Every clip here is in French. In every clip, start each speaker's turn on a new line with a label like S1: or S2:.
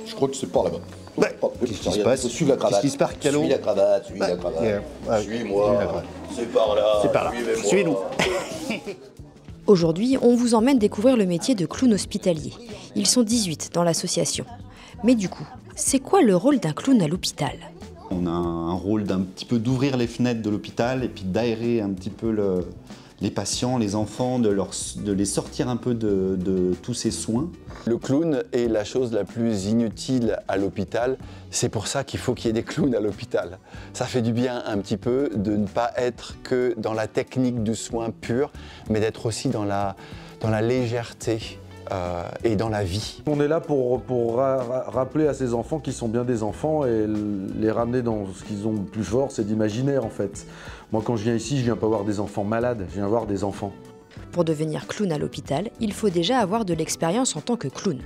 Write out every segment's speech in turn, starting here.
S1: Je crois que c'est par là-bas.
S2: Ouais. Qu'est-ce qui se passe?
S1: Suis la cravate.
S2: Qu'est-ce qui se passe, Calo?
S1: Suis la cravate, suis la cravate. Suis-moi. C'est par là.
S2: C'est par là. Suivez-nous.
S3: Aujourd'hui, on vous emmène découvrir le métier de clown hospitalier. Ils sont 18 dans l'association. Mais du coup, c'est quoi le rôle d'un clown à l'hôpital?
S4: On a un rôle d'un petit peu d'ouvrir les fenêtres de l'hôpital et puis d'aérer un petit peu les patients, les enfants, de les sortir un peu de tous ces soins.
S5: Le clown est la chose la plus inutile à l'hôpital. C'est pour ça qu'il faut qu'il y ait des clowns à l'hôpital. Ça fait du bien un petit peu de ne pas être que dans la technique du soin pur, mais d'être aussi dans la légèreté et dans la vie.
S6: On est là pour rappeler à ces enfants qu'ils sont bien des enfants et les ramener dans ce qu'ils ont de plus fort, c'est d'imaginaire en fait. Moi quand je viens ici, je viens pas voir des enfants malades, je viens voir des enfants.
S3: Pour devenir clown à l'hôpital, il faut déjà avoir de l'expérience en tant que clown.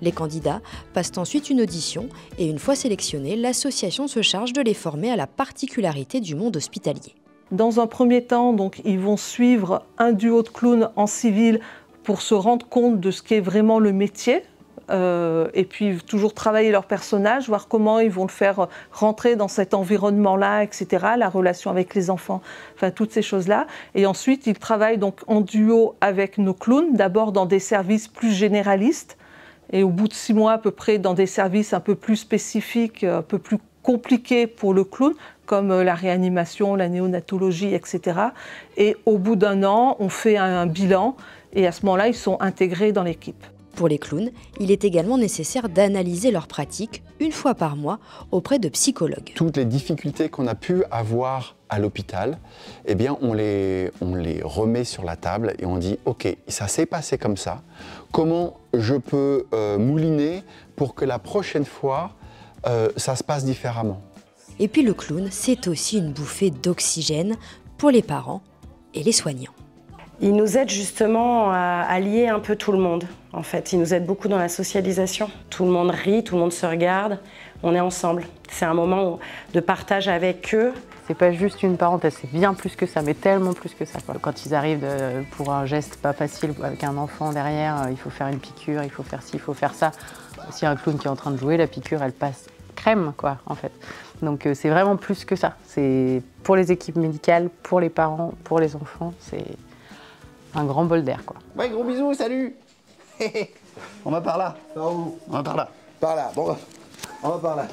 S3: Les candidats passent ensuite une audition et une fois sélectionnés, l'association se charge de les former à la particularité du monde hospitalier.
S7: Dans un premier temps, donc, ils vont suivre un duo de clowns en civil pour se rendre compte de ce qu'est vraiment le métier. Et puis toujours travailler leur personnage, voir comment ils vont le faire rentrer dans cet environnement-là, etc., la relation avec les enfants, enfin toutes ces choses-là. Et ensuite, ils travaillent donc en duo avec nos clowns, d'abord dans des services plus généralistes, et au bout de 6 mois à peu près dans des services un peu plus spécifiques, un peu plus compliqués pour le clown, comme la réanimation, la néonatologie, etc. Et au bout d'1 an, on fait un bilan, et à ce moment-là, ils sont intégrés dans l'équipe.
S3: Pour les clowns, il est également nécessaire d'analyser leurs pratiques une fois par mois auprès de psychologues.
S5: Toutes les difficultés qu'on a pu avoir à l'hôpital, eh bien on les remet sur la table et on dit « Ok, ça s'est passé comme ça, comment je peux mouliner pour que la prochaine fois, ça se passe différemment ?»
S3: Et puis le clown, c'est aussi une bouffée d'oxygène pour les parents et les soignants.
S8: Il nous aide justement à lier un peu tout le monde, en fait. Il nous aide beaucoup dans la socialisation. Tout le monde rit, tout le monde se regarde, on est ensemble. C'est un moment de partage avec eux.
S9: C'est pas juste une parenthèse, c'est bien plus que ça, mais tellement plus que ça, quoi. Quand ils arrivent pour un geste pas facile avec un enfant derrière, il faut faire une piqûre, il faut faire ci, il faut faire ça. S'il y a un clown qui est en train de jouer, la piqûre, elle passe crème, quoi, en fait. Donc c'est vraiment plus que ça. C'est pour les équipes médicales, pour les parents, pour les enfants, c'est un grand bol d'air, quoi.
S2: Ouais, gros bisous, salut. On va par là.
S1: Par où?
S2: On va par là.
S1: Par là, bon, on va par là.